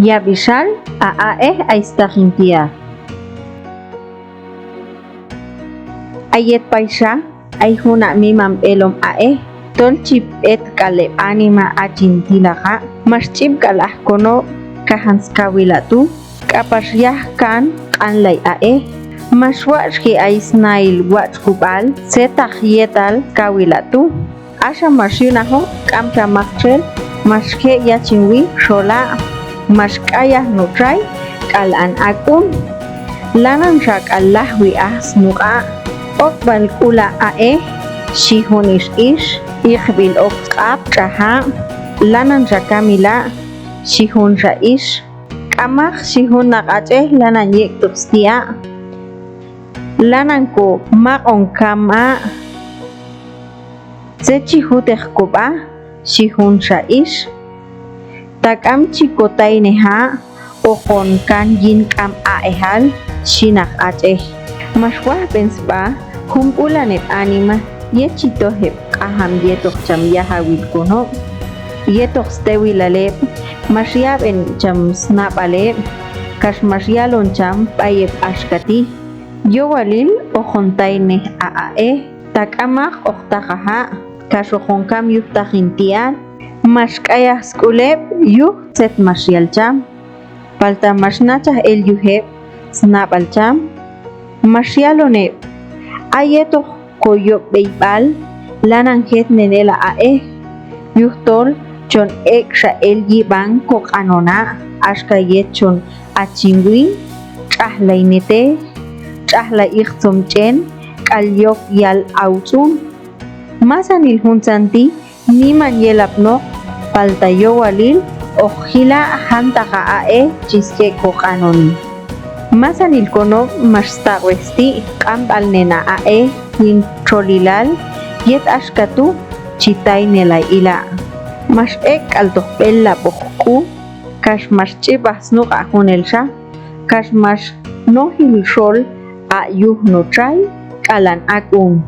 Ya bishal a aistahintia. Ayet paisha ay huna mimam elom tol chip et kale anima achintilaga mas chip kalah kono kahanskawilatu kapasyah kan anlay maswach ki aisnail wach kubal setah yetal kawilatu asha masyunaho kamta makchel maske yachinwi shola maskayah nutray kalan akun lanan rak allahwi asnuka okbal kula shihunish ish ikhbil okqab traha lanan rakamila shihun raish kamak shihun naqache lanan yek tuxtia lanan ko makon kama sechi huteh kuba shihun raish takam chikotay neha okon kan yin kam ehal shinak ache maswah pensba humpulanit anima yechito hep aham yetok cham yahawil kono yetok stewilale masyab en cham snapale kas masyalon cham payep ashkati yowalil ojontay ne takamak oktakaha kas ojonkam yuftahintian maskaya skulep yuh set masyal cham palta masnachah el yuhep snapal cham masyalone ayetok koyo beibal lanan het nenela yuhtol chon eksha el yibang kok anona ashka yet chon achingwi chahlainete chahla ikhsomchen kalyok yal autun masanil hunsanti niman yelapno paltayo walil ojila hantaka chiske kok anoni masanil kono mastawesti kambal nena hin cholilal yet ashkatu chitay nela ila mas altok bella boku kash mas chibas nuk ahunelsha kash mas no hilshol yuh no try kalan akun